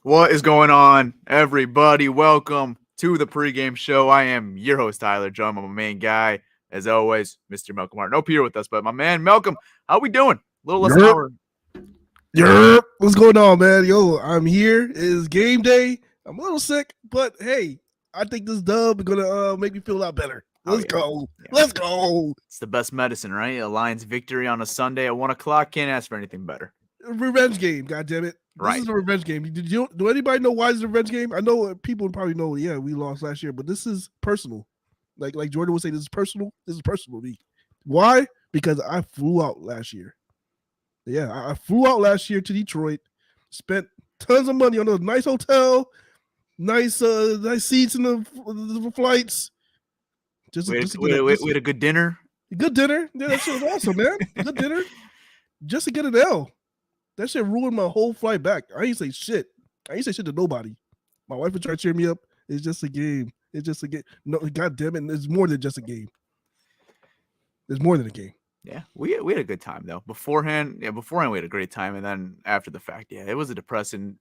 What is going on, everybody? Welcome to the pregame show. I am your host, Tyler John. I'm my main guy, as always, Mr. Malcolm Hart. No Peter with us, but my man, Malcolm, how we doing? A little less than an Yerp, hour. yerp. What's going on, man? Yo, I'm here. It is game day. I'm a little sick, but hey, I think this dub is gonna make me feel a lot better. Oh, Let's yeah. go. Yeah. Let's go. It's the best medicine, right? A Lions victory on a Sunday at 1 o'clock. Can't ask for anything better. Revenge game. God damn it. This Right. is a revenge game. Do anybody know why it's a revenge game? I know people probably know. Yeah, we lost last year, but this is personal. Like Jordan would say, this is personal. This is personal to me. Why? Because I flew out last year. Yeah, I flew out last year to Detroit, spent tons of money on a nice hotel, nice seats in the flights. Just We to get a had a good dinner. good dinner. Yeah, that shit was awesome, man. Good dinner. Just to get an L. That shit ruined my whole flight back. I ain't say shit. I ain't say shit to nobody. My wife would try to cheer me up. It's just a game. It's just a game. No, god damn it. It's more than just a game. It's more than a game. Yeah, we had a good time though. Beforehand we had a great time, and then after the fact, it was a depressing.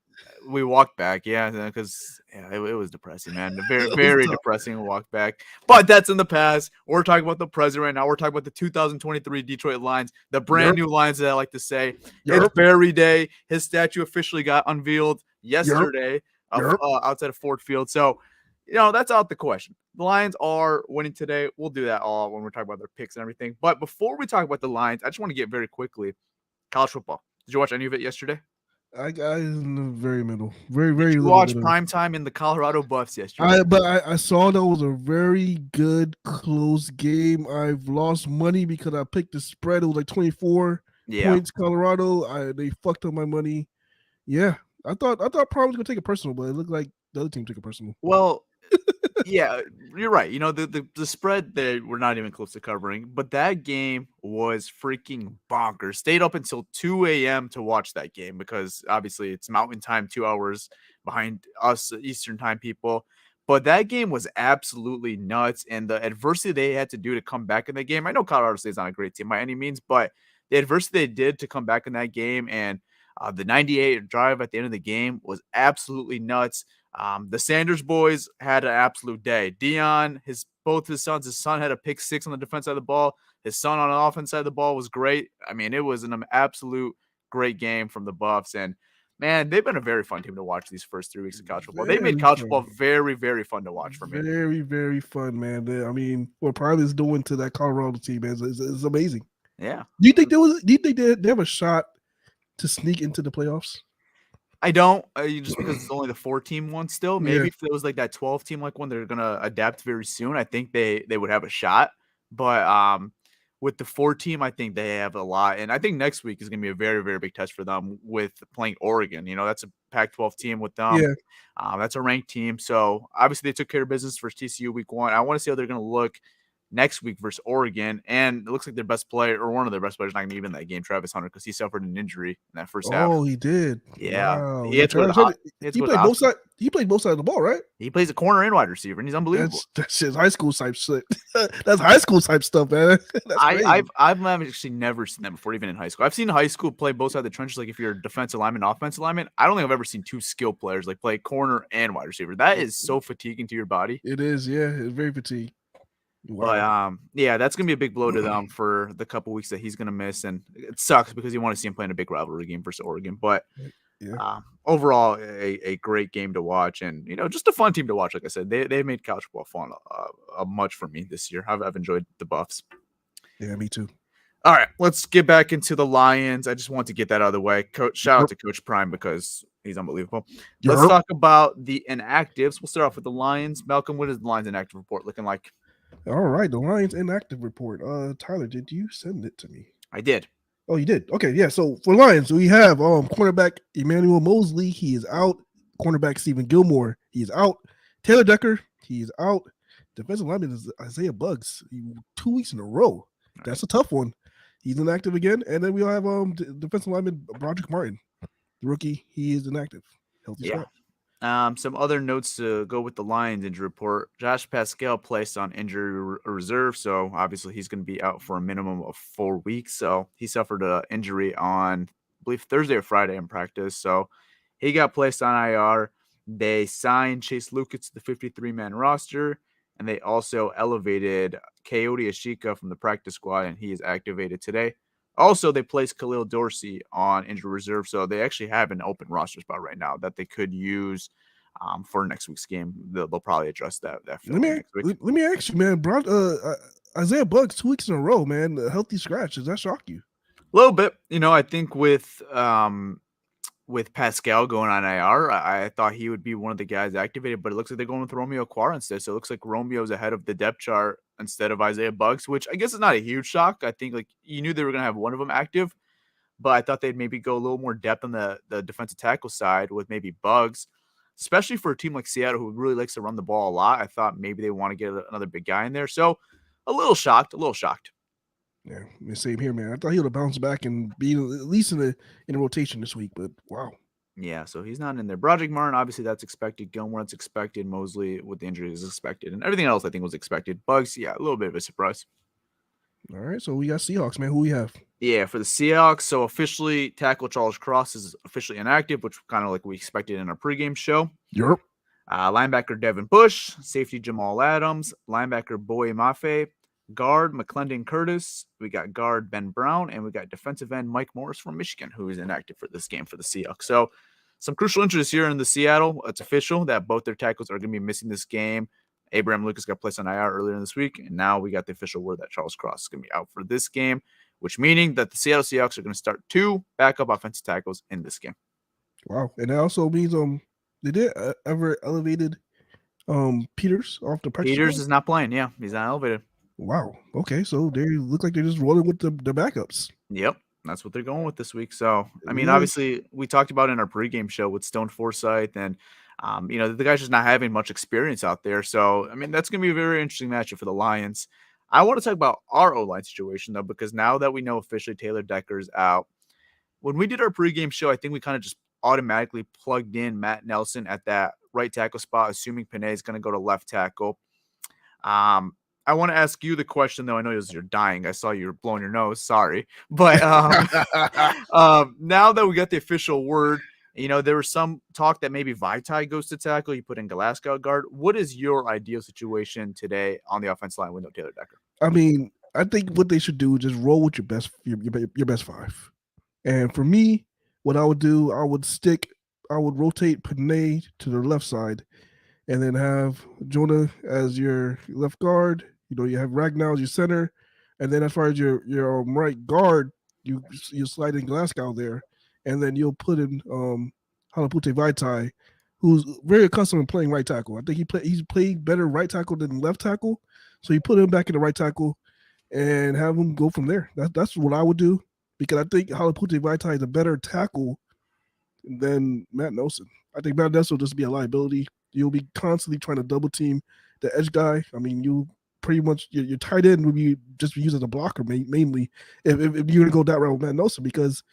We walked back, because it was depressing, man. Very It was very tough. depressing walk back. But that's in the past. We're talking about the present right now. We're talking about the 2023 Detroit Lions, the brand new Lions that I like to say. It's Barry Day. His statue officially got unveiled yesterday outside of Ford Field. So, that's out the question. The Lions are winning today. We'll do that all when we're talking about their picks and everything. But before we talk about the Lions, I just want to get very quickly college football. Did you watch any of it yesterday? I in the very middle. Very, Did very you little watch bit of prime time in the Colorado Buffs yesterday? I saw that was a very good close game. I've lost money because I picked the spread. It was like 24 points Colorado. They fucked up my money. Yeah. I thought Prime was gonna take it personal, but it looked like the other team took it personal. Well, yeah, you're right. The spread they were not even close to covering, but that game was freaking bonkers. Stayed up until 2 a.m. to watch that game because obviously it's Mountain Time, 2 hours behind us Eastern Time people. But that game was absolutely nuts, and the adversity they had to do to come back in the game. I know Colorado State's not a great team by any means, but the adversity they did to come back in that game and the 98 drive at the end of the game was absolutely nuts. The Sanders boys had an absolute day. Dion, both his sons, his son had a pick six on the defense side of the ball. His son on the offense side of the ball was great. I mean, it was an absolute great game from the Buffs. And man, they've been a very fun team to watch these first 3 weeks of college football. They made college football very, very fun to watch for me. Very, very fun, man. I mean, what Prime is doing to that Colorado team is amazing. Yeah. Do you think they have a shot to sneak into the playoffs? I don't, just because it's only the 4-team one still. Maybe Yeah. if it was like that 12-team like one, they're gonna adapt very soon. I think they would have a shot. But with the 4-team, I think they have a lot. And I think next week is gonna be a very, very big test for them with playing Oregon. That's a Pac-12 team with them. Yeah. That's a ranked team. So obviously they took care of business for TCU week 1. I want to see how they're gonna look next week versus Oregon, and it looks like their best player or one of their best players not going to be in that game, Travis Hunter, because he suffered an injury in that first half. Oh, he did. Yeah, Wow. he played both sides. He played both sides of the ball, right? He plays a corner and wide receiver, and he's unbelievable. That's just high school type shit. That's high school type stuff, man. I've actually never seen that before, even in high school. I've seen high school play both sides of the trenches. Like if you're a defensive lineman, offensive lineman, I don't think I've ever seen two skill players like play corner and wide receiver. That is so fatiguing to your body. It is, yeah. It's very fatigued. Wow. But that's gonna be a big blow to them for the couple weeks that he's gonna miss, and it sucks because you want to see him playing a big rivalry game versus Oregon. But overall, a great game to watch, and just a fun team to watch. Like I said, they made college football fun much for me this year. I've enjoyed the Buffs. Yeah, me too. All right, let's get back into the Lions. I just want to get that out of the way. Shout out to Coach Prime because he's unbelievable. Let's talk about the inactives. We'll start off with the Lions. Malcolm, what is the Lions inactive report looking like? All right, the Lions inactive report. Tyler, did you send it to me? I did. Oh, you did? Okay, yeah. So for Lions, we have cornerback Emmanuel Mosley. He is out. Cornerback Stephen Gilmore. He is out. Taylor Decker. He is out. Defensive lineman is Isaiah Buggs. 2 weeks in a row. That's a tough one. He's inactive again. And then we have defensive lineman Broderick Martin, the rookie. He is inactive. Healthy scratch. Some other notes to go with the Lions injury report. Josh Pascal placed on injury reserve, so obviously he's going to be out for a minimum of 4 weeks. So he suffered an injury on, I believe, Thursday or Friday in practice. So He got placed on IR. They signed Chase Lucas to the 53-man roster, and they also elevated Coyote Ashika from the practice squad, and he is activated today. Also, they placed Khalil Dorsey on injured reserve, so they actually have an open roster spot right now that they could use for next week's game. They'll probably address that Let filling me next week. let me ask you, man. Isaiah Bugs 2 weeks in a row, man. A healthy scratch. Does that shock you? A little bit, I think with Pascal going on IR, I thought he would be one of the guys activated, but it looks like they're going with Romeo Quar instead. So it looks like Romeo's ahead of the depth chart instead of Isaiah Bugs, which I guess is not a huge shock. I think like you knew they were going to have one of them active, but I thought they'd maybe go a little more depth on the defensive tackle side with maybe Bugs, especially for a team like Seattle who really likes to run the ball a lot. I thought maybe they want to get another big guy in there. So a little shocked, a little shocked. Yeah, same here, man. I thought he would have bounced back and be at least in the rotation this week, but wow. Yeah, so he's not in there. Broderick Martin, obviously that's expected. Gilmore, that's expected. Mosley with the injury is expected. And everything else I think was expected. Bugs, yeah, a little bit of a surprise. All right, so we got Seahawks, man. Who we have? Yeah, for the Seahawks, so officially tackle Charles Cross is officially inactive, which kind of like we expected in our pregame show. Europe. Linebacker Devin Bush, safety Jamal Adams, linebacker Boye Mafe, guard McClendon Curtis. We got guard Ben Brown, and we got defensive end Mike Morris from Michigan, who is inactive for this game for the Seahawks. So some crucial interest here in the Seattle. It's official that both their tackles are going to be missing this game. Abraham Lucas got placed on IR earlier this week, and now we got the official word that Charles Cross is going to be out for this game, which meaning that the Seattle Seahawks are going to start 2 backup offensive tackles in this game. Wow, and that also means they did ever elevated Peters off the practice Peters squad? is not playing. Yeah, he's not elevated. Wow. Okay, so they look like they're just rolling with the backups. Yep, that's what they're going with this week. So, I mean, Yeah. obviously, we talked about in our pregame show with Stone Forsythe, and the guy's just not having much experience out there. So, I mean, that's going to be a very interesting matchup for the Lions. I want to talk about our O-line situation though, because now that we know officially Taylor Decker's out, when we did our pregame show, I think we kind of just automatically plugged in Matt Nelson at that right tackle spot, assuming Panay is going to go to left tackle. I want to ask you the question, though. I know you're dying. I saw you were blowing your nose. Sorry. But now that we got the official word, there was some talk that maybe Vaitai goes to tackle. You put in Glasgow at guard. What is your ideal situation today on the offense line with no Taylor Decker? I mean, I think what they should do is just roll with your best 5. And for me, what I would do, I would rotate Panay to the left side, and then have Jonah as your left guard. You have Ragnow as your center, and then as far as your right guard, you slide in Glasgow there, and then you'll put in Halapute Vaitai, who's very accustomed to playing right tackle. I think he's played better right tackle than left tackle, so you put him back in the right tackle and have him go from there. That's what I would do, because I think Halapute Vaitai is a better tackle than Matt Nelson. I think Matt Nelson will just be a liability. You'll be constantly trying to double team the edge guy. I mean, you pretty much your tight end would be just be used as a blocker mainly if you're gonna go that route with Matt Nelson, because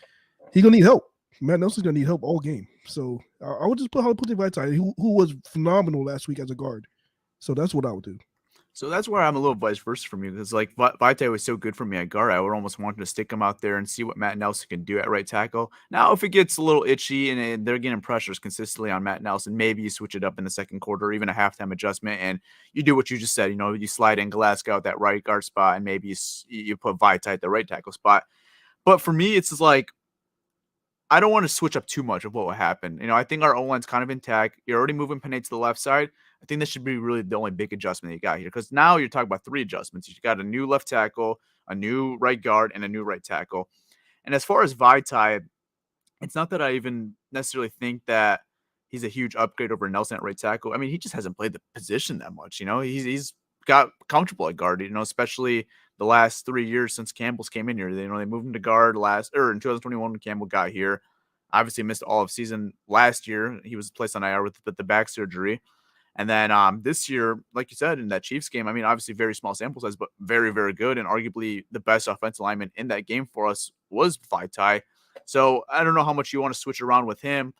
he's gonna need help. Matt Nelson's gonna need help all game. So I would just put Vaitai, who was phenomenal last week as a guard. So that's what I would do. So that's where I'm a little vice versa from you, because like Vaitai was so good for me at guard, I would almost want to stick him out there and see what Matt Nelson can do at right tackle. Now, if it gets a little itchy and they're getting pressures consistently on Matt Nelson, maybe you switch it up in the second quarter, or even a halftime adjustment, and you do what you just said. You slide in Glasgow at that right guard spot, and maybe you put Vaitai at the right tackle spot. But for me, it's just like, I don't want to switch up too much of what will happen. I think our O-line's kind of intact. You're already moving Panay to the left side. I think this should be really the only big adjustment that you got here, because now you're talking about 3 adjustments. You've got a new left tackle, a new right guard, and a new right tackle. And as far as Vaitai, it's not that I even necessarily think that he's a huge upgrade over Nelson at right tackle. I mean, he just hasn't played the position that much. He's got comfortable at guard, especially the last 3 years since Campbell's came in here. They moved him to guard in 2021 when Campbell got here. Obviously missed all of season last year. He was placed on IR with the back surgery. And then this year, like you said, in that Chiefs game, I mean, obviously very small sample size, but very, very good. And arguably the best offensive lineman in that game for us was Vaitai. So I don't know how much you want to switch around with him.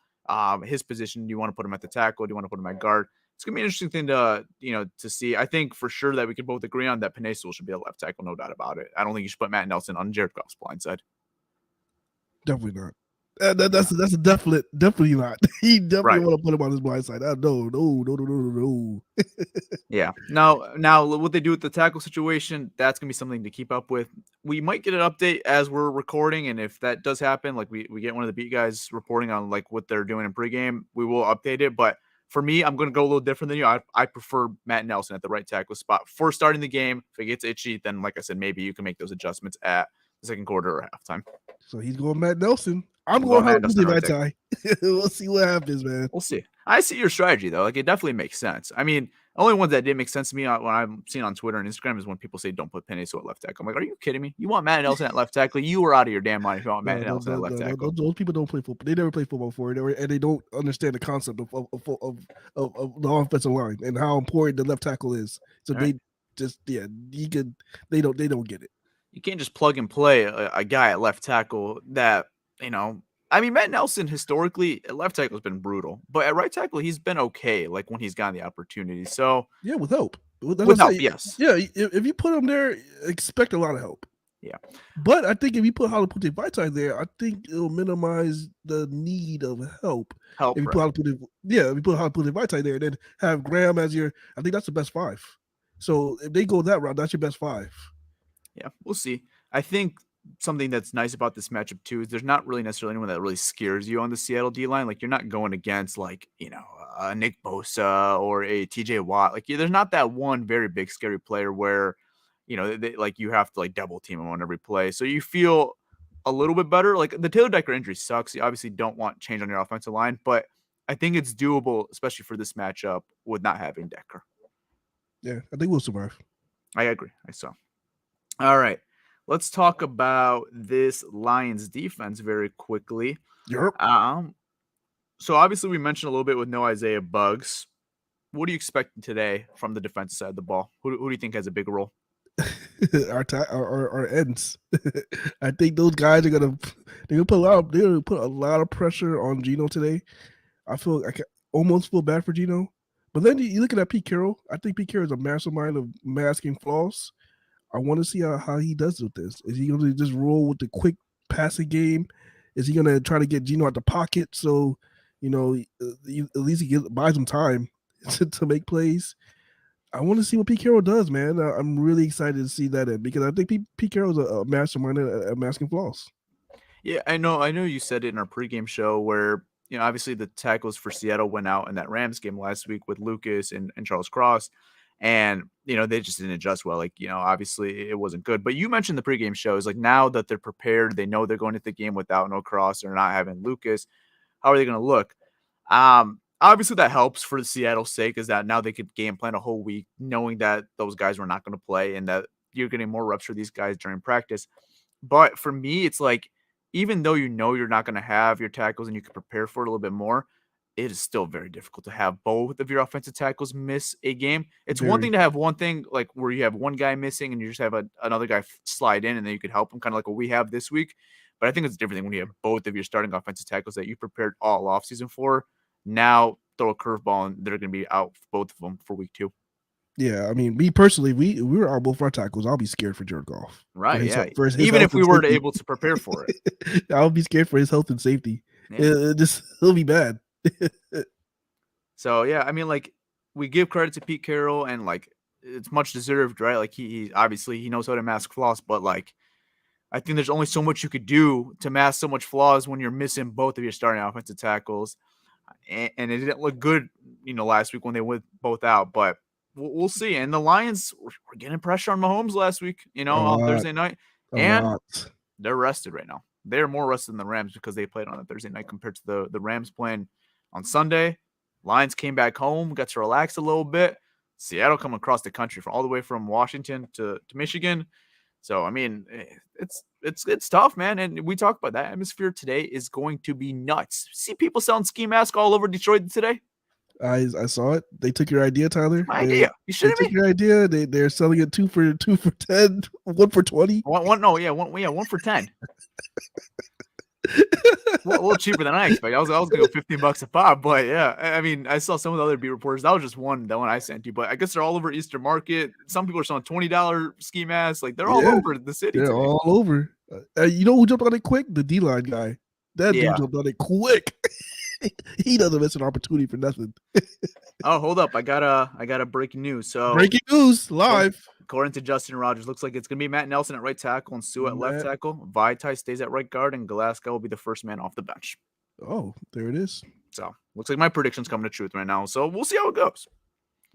His position, do you want to put him at the tackle? Do you want to put him at guard? It's going to be an interesting thing to see. I think for sure that we could both agree on that Panay should be a left tackle, no doubt about it. I don't think you should put Matt Nelson on Jared Goff's blind side. Definitely not. That's a definitely not. He definitely Right. want to put him on his blind side. No. Yeah. Now, what they do with the tackle situation, that's gonna be something to keep up with. We might get an update as we're recording, and if that does happen, like we get one of the beat guys reporting on like what they're doing in pregame, we will update it. But for me, I'm gonna go a little different than you. I prefer Matt Nelson at the right tackle spot for starting the game. If it gets itchy, then like I said, maybe you can make those adjustments at the second quarter or halftime. So he's going Matt Nelson. I'm I'm going going how Matt to Nelson at right tackle. tie. We'll see what happens, man. We'll see. I see your strategy though. Like it definitely makes sense. I mean, only ones that didn't make sense to me when I'm seeing on Twitter and Instagram is when people say don't put Penny at left tackle. I'm like, are you kidding me? You want Matt Nelson at left tackle? You are out of your damn mind if you want Matt Nelson at left tackle. Those people don't play football. They never played football before, and they don't understand the concept of the offensive line and how important the left tackle is. So All right. they don't get it. You can't just plug and play a guy at left tackle that, I mean, Matt Nelson historically at left tackle has been brutal, but at right tackle, he's been okay, like when he's gotten the opportunity. So, Yeah, with help. with help, yes. Yeah, if you put him there, expect a lot of help. Yeah. But I think if you put Halapute Vaitai there, I think it'll minimize the need of help. Help, If you right. put Halapute Vaitai there, then have Graham as your, I think that's the best 5. So if they go that route, that's your best 5. Yeah, we'll see. I think something that's nice about this matchup too is there's not really necessarily anyone that really scares you on the Seattle D line. Like you're not going against like a Nick Bosa or a TJ Watt. Like there's not that one very big scary player where like you have to like double team him on every play. So you feel a little bit better. Like the Taylor Decker injury sucks. You obviously don't want change on your offensive line, but I think it's doable, especially for this matchup with not having Decker. Yeah, I think we'll survive. I agree. I saw. All right. Let's talk about this Lions defense very quickly. Yep. So obviously we mentioned a little bit with no Isaiah Bugs. What are you expecting today from the defensive side of the ball? Who do you think has a big role? our ends. I think those guys are gonna put a lot of pressure on Geno today. I almost feel bad for Geno, but then you looking at Pete Carroll. I think Pete Carroll is a mastermind of masking flaws. I want to see how he does with this. Is he going to just roll with the quick passing game? Is he going to try to get Geno out the pocket so at least he buys him time to make plays? I want to see what Pete Carroll does, man. I'm really excited to see that because I think Pete Carroll is a mastermind at masking flaws. Yeah, I know you said it in our pregame show where obviously the tackles for Seattle went out in that Rams game last week with Lucas and Charles Cross. And, they just didn't adjust well. Like, obviously it wasn't good. But you mentioned the pregame shows. Like now that they're prepared, they know they're going into the game without no Cross or not having Lucas. How are they going to look? Obviously that helps for Seattle's sake is that now they could game plan a whole week knowing that those guys were not going to play and that you're getting more reps for these guys during practice. But for me, it's like, even though you're not going to have your tackles and you can prepare for it a little bit more, it is still very difficult to have both of your offensive tackles miss a game. It's one thing to have one thing like where you have one guy missing and you just have another guy slide in and then you could help him, kind of like what we have this week. But I think it's a different thing when you have both of your starting offensive tackles that you prepared all offseason for. Now throw a curveball and they're going to be out, both of them, for week 2. Yeah, I mean, me personally, we were out both our tackles. I'll be scared for Jared Goff. Right, yeah. Even if we were able to prepare for it. I'll be scared for his health and safety. Yeah. He'll be bad. So, yeah, I mean, like, we give credit to Pete Carroll, and, like, it's much deserved, right? Like, he obviously he knows how to mask flaws, but, like, I think there's only so much you could do to mask so much flaws when you're missing both of your starting offensive tackles. And it didn't look good, last week when they went both out, but we'll see. And the Lions were getting pressure on Mahomes last week, on Thursday night, and they're rested right now. They're more rested than the Rams because they played on a Thursday night compared to the Rams playing on Sunday. Lions came back home, got to relax a little bit. Seattle coming across the country all the way from Washington to Michigan. So, I mean, it's tough, man. And we talk about that atmosphere today is going to be nuts. See people selling ski masks all over Detroit today? I saw it. They took your idea, Tyler. My idea. You shouldn't take your idea. They're selling it 2 for 10, 1 for 20. One for 10. Well, a little cheaper than I expected. I was gonna go $15 a pop, but yeah, I mean, I saw some of the other beat reporters. That was just one I sent you, but I guess they're all over Eastern Market. Some people are selling $20 ski masks. Like they're all over the city. They're all over. You know who jumped on it quick? The D-line guy. That Yeah. dude jumped on it quick. He doesn't miss an opportunity for nothing. Oh, hold up. I got a breaking news. So Breaking news live. according to Justin Rogers, looks like it's gonna be Matt Nelson at right tackle and Sue at left tackle. Vaitai stays at right guard, and Glasgow will be the first man off the bench. Oh, there it is. So looks like my prediction's coming to truth right now. So we'll see how it goes.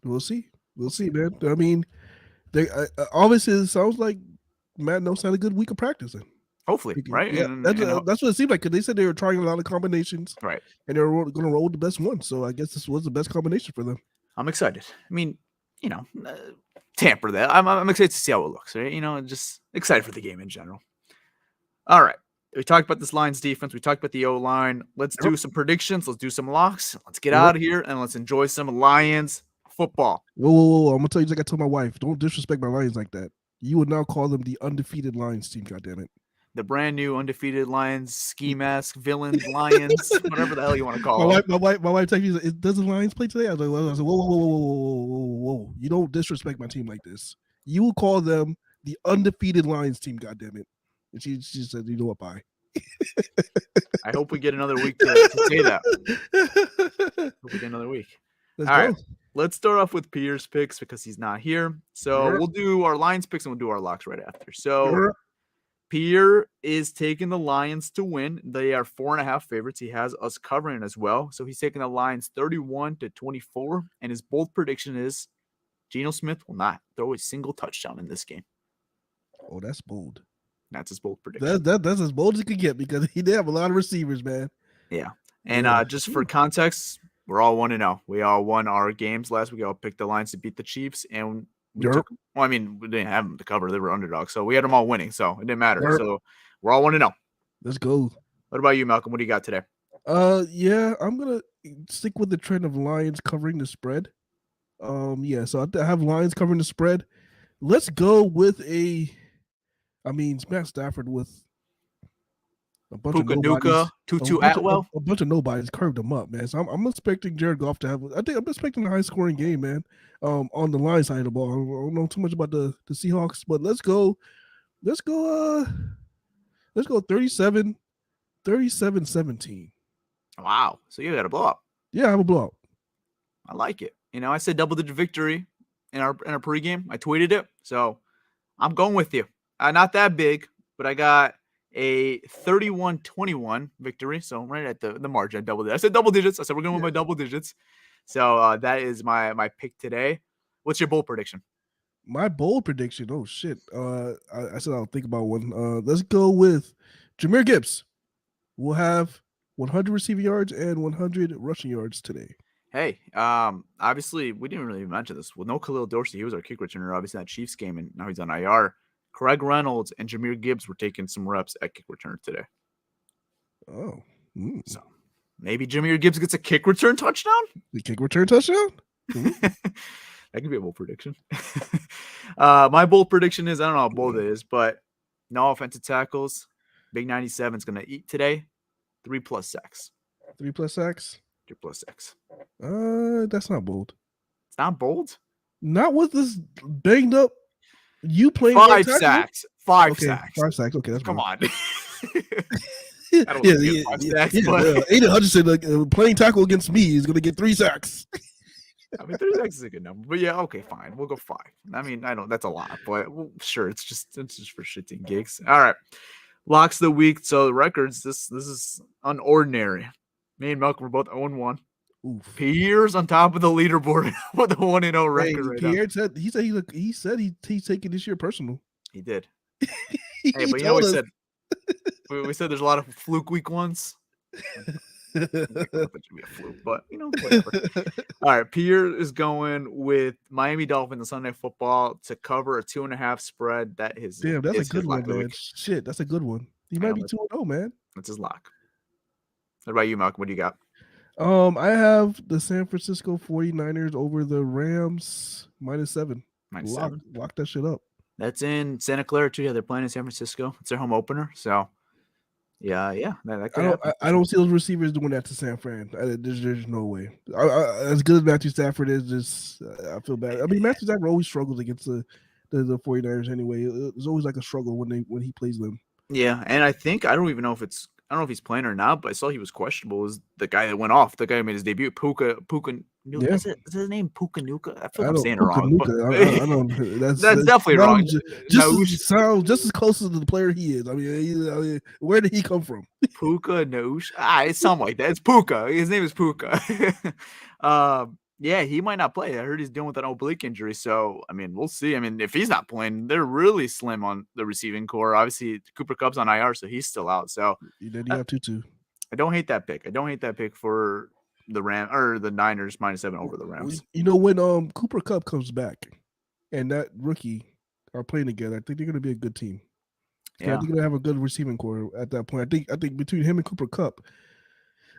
We'll see. We'll see, man. I mean, they obviously it sounds like Matt Nelson had a good week of practicing. Hopefully, right? Yeah, that's what it seemed like. Because they said they were trying a lot of combinations, right? And they were going to roll the best one. So I guess this was the best combination for them. I'm excited. I mean, tamper that. I'm excited to see how it looks. Right? Just excited for the game in general. All right. We talked about this Lions defense. We talked about the O-line. Let's do some predictions. Let's do some locks. Let's get out of here and let's enjoy some Lions football. Whoa. I'm going to tell you like I told my wife. Don't disrespect my Lions like that. You would now call them the undefeated Lions team, goddammit. The brand new undefeated Lions, ski mask, villains, Lions, whatever the hell you want to call them. My wife texted me, does the Lions play today? I was like, whoa. You don't disrespect my team like this. You will call them the undefeated Lions team, goddammit. And she said, you know what, bye. I hope we get another week to say that. Hope we get another week. All right. Let's start off with Pierre's picks because he's not here. So we'll do our Lions picks and we'll do our locks right after. So Pierre is taking the Lions to win. They are 4.5 favorites. He has us covering as well. So he's taking the Lions 31-24. And his bold prediction is Geno Smith will not throw a single touchdown in this game. Oh, that's bold. That's his bold prediction. That's as bold as it could get because he did have a lot of receivers, man. Yeah. And just for context, we're all 1-0. We all won our games last week. We all picked the Lions to beat the Chiefs. And we didn't have them to cover. They were underdogs. So we had them all winning. So it didn't matter. So we're all 1-0. Let's go. What about you, Malcolm? What do you got today? Yeah, I'm going to stick with the trend of Lions covering the spread. So I have Lions covering the spread. Let's go with it's Matt Stafford with a bunch of nobodies. Tutu Atwell. A bunch of nobodies curved him up, man. So I'm expecting Jared Goff to have. I'm expecting a high scoring game, man. On the Lions side of the ball. I don't know too much about the Seahawks, but let's go 37-17. Wow. So you got a blowout. Yeah, I have a blowout. I like it. I said double-digit victory in our pregame. I tweeted it. So I'm going with you. Not that big, but I got a 31-21 victory. So right at the margin, I said double digits. I said we're going to win by double digits. So that is my pick today. What's your bold prediction? My bold prediction. Oh shit. I said I'll think about one. Let's go with Jahmyr Gibbs. We'll have 100 receiving yards and 100 rushing yards today. Hey, obviously we didn't really mention this. Well, no Khalil Dorsey. He was our kick returner, obviously in that Chiefs game, and now he's on IR. Craig Reynolds and Jahmyr Gibbs were taking some reps at kick return today. Oh. So maybe Jahmyr Gibbs gets a kick return touchdown? The kick return touchdown? That could be a bold prediction. My bold prediction is, I don't know how bold it is, but no offensive tackles. Big 97 is going to eat today. 3+ sacks. 3+ sacks? 3+ sacks. That's not bold. It's not bold? Not with this banged up. You playing 5 sacks. 5 sacks. 5 sacks. Okay, that's come on. I don't know. 5 sacks, but Aiden Hutchinson playing tackle against me is going to get 3 sacks. 3 sacks is a good number. But yeah, okay, fine. We'll go 5. That's a lot, but sure, it's just for shits and gigs. All right. Locks of the week. So the records, this is unordinary. Me and Malcolm were both 0-1. Oof. Pierre's on top of the leaderboard with a 1-0 record right Pierre now. He said he's taking this year personal. He did. Hey, but we said there's a lot of fluke week ones. It should be a fluke, but whatever. All right, Pierre is going with Miami Dolphins on Sunday Football to cover a 2.5 spread. That is that's a good one, man. Shit, that's a good one. He might be 2-0, man. That's his lock. What about you, Malcolm? What do you got? I have the San Francisco 49ers over the Rams -7. -7. Lock that shit up. That's in Santa Clara too. Yeah, they're playing in San Francisco. It's their home opener. So, yeah. That could happen. I don't see those receivers doing that to San Fran. There's no way. As good as Matthew Stafford is, I feel bad. I mean, Matthew Stafford always struggles against the 49ers anyway. It's always like a struggle when he plays them. Yeah, and I don't even know if it's I don't know if he's playing or not, but I saw he was questionable. Is the guy that went off? The guy who made his debut, Puka. Yeah. Is his name Puka Nuka? I feel I like I'm don't saying it wrong, but I don't. that's definitely wrong. Sounds just as close as the player he is. I mean, where did he come from? Puka Noosh. It's something like that. It's Puka. His name is Puka. Yeah, he might not play. I heard he's dealing with an oblique injury. So, I mean, we'll see. I mean, if he's not playing, they're really slim on the receiving core. Obviously, Cooper Kupp's on IR, so he's still out. So, Then you have Tutu. I don't hate that pick. I don't hate that pick for the the Niners -7 over the Rams. You know, when Cooper Kupp comes back and that rookie are playing together, I think they're going to be a good team. Yeah, I think they're going to have a good receiving core at that point. I think between him and Cooper Kupp,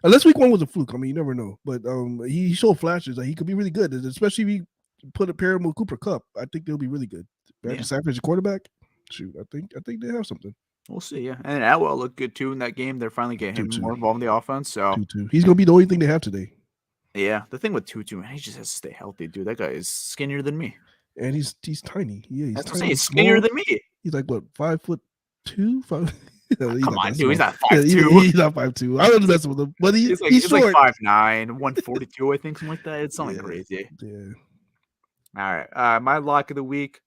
unless week 1 was a fluke. I mean, you never know. But he showed flashes that he could be really good, especially if you pair him with Cooper Kupp. I think they'll be really good. Matthew Stafford's a quarterback. Shoot, I think they have something. We'll see, yeah. And Atwell looked good too in that game. They're finally getting him more involved in the offense. So he's gonna be the only thing they have today. Yeah, the thing with Tutu, man, he just has to stay healthy, dude. That guy is skinnier than me. And he's tiny. Yeah, he's tiny. He's skinnier than me. He's like what, 5'2"? Come on, dude. He's not 5'2". He's not 5'2". I don't mess with him, but he's short. Like 5'9", 142, I think, something like that. It's something crazy. Yeah. All right. My lock of the week.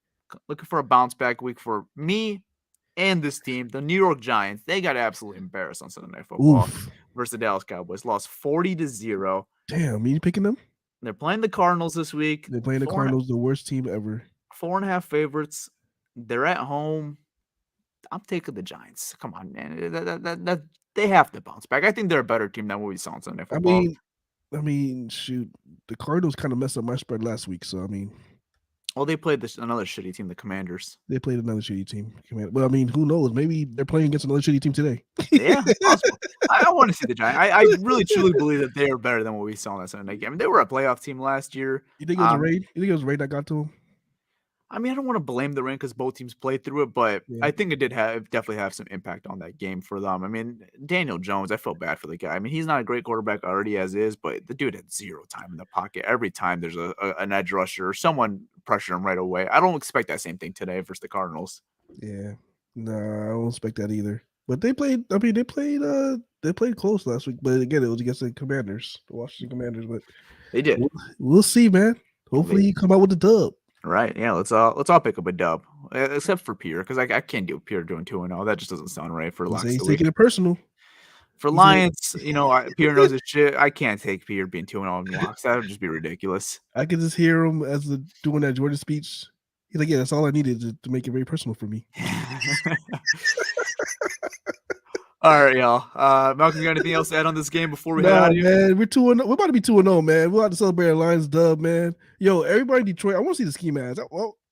Looking for a bounce back week for me and this team, the New York Giants. They got absolutely embarrassed on Sunday Night Football versus the Dallas Cowboys. Lost 40-0. Damn, you picking them? They're playing the Cardinals this week. They're playing the Cardinals, the worst team ever. 4.5 favorites. They're at home. I'm taking the Giants. Come on, man. That they have to bounce back. I think they're a better team than what we saw on Sunday Football. I mean, shoot, the Cardinals kind of messed up my spread last week, so I mean. Well, they played another shitty team, the Commanders. They played another shitty team. Well, I mean, who knows? Maybe they're playing against another shitty team today. Yeah, possible. I want to see the Giants. I really, truly believe that they are better than what we saw in that Sunday night game. I mean, they were a playoff team last year. You think it was a raid? You think it was a raid that got to them? I mean, I don't want to blame the rain because both teams played through it, but I think it did definitely have some impact on that game for them. I mean, Daniel Jones, I felt bad for the guy. I mean, he's not a great quarterback already as is, but the dude had zero time in the pocket. Every time there's an edge rusher or someone pressure him right away. I don't expect that same thing today versus the Cardinals. Yeah, no, I don't expect that either. But they played. I mean, they played close last week. But again, it was against the Commanders, the Washington Commanders. But they did. We'll see, man. Hopefully, you come out with the dub. Right, yeah, let's all pick up a dub, except for Pierre, because I can't deal with Pierre doing 2-0. That just doesn't sound right for Lions. He's taking it personal. For Lions, Pierre knows his shit. I can't take Pierre being 2-0 in locks. That would just be ridiculous. I can just hear him doing that Jordan speech. He's like, "Yeah, that's all I needed to make it very personal for me." All right, y'all. Malcolm, you got anything else to add on this game before we head out of here? Man, we're 2-0. We're about to be 2-0, man. We're about to celebrate a Lions dub, man. Yo, everybody in Detroit, I want to see the ski masks.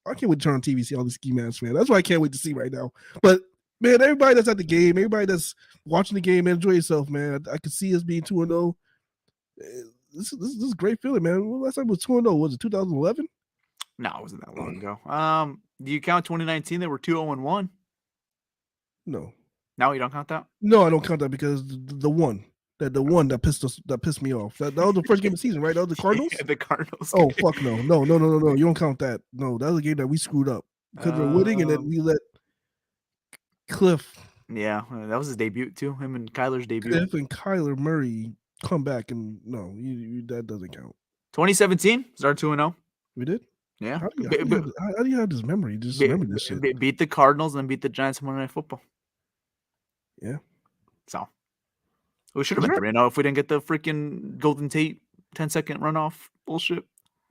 I can't wait to turn on TV see all the ski masks, man. That's what I can't wait to see right now. But man, everybody that's at the game, everybody that's watching the game, man, enjoy yourself, man. I can see us being 2-0. This is a great feeling, man. When last time it was 2-0? Was it 2011? No, it wasn't that long ago. Do you count 2019? They were 2-0-1. No. No, you don't count that? No, I don't count that because the one that pissed me off. That was the first game of the season, right? That was the Cardinals? Yeah, the Cardinals. Oh, fuck no. No. You don't count that. No, that was a game that we screwed up. Because we're winning and then we let Cliff. Yeah, that was his debut too. Him and Kyler's debut. Cliff and Kyler Murray come back and no, that doesn't count. 2017 started 2-0. We did? Yeah. How do you have this memory? Just remember this shit. Beat the Cardinals and then beat the Giants on Monday Night Football. Yeah. So we should have been 3-0 if we didn't get the freaking Golden Tate 10-second runoff bullshit.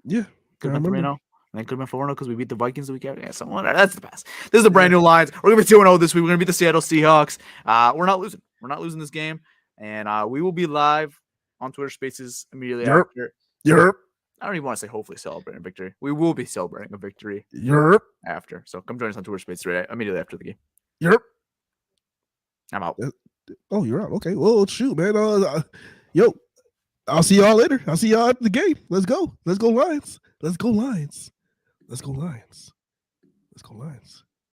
Yeah. Could have been 3-0. And then could have been 4-0 because we beat the Vikings the week after. Yeah, so that's the pass. This is the brand new Lions. We're going to be 2-0 this week. We're going to beat the Seattle Seahawks. We're not losing. We're not losing this game. And we will be live on Twitter Spaces immediately after. Yep. I don't even want to say hopefully celebrating a victory. We will be celebrating a victory after. So come join us on Twitter Spaces right immediately after the game. Yep. I'm out. Oh, you're out. Okay. Well, shoot, man. Yo, I'll see y'all later. I'll see y'all at the game. Let's go. Let's go Lions. Let's go Lions. Let's go Lions. Let's go Lions.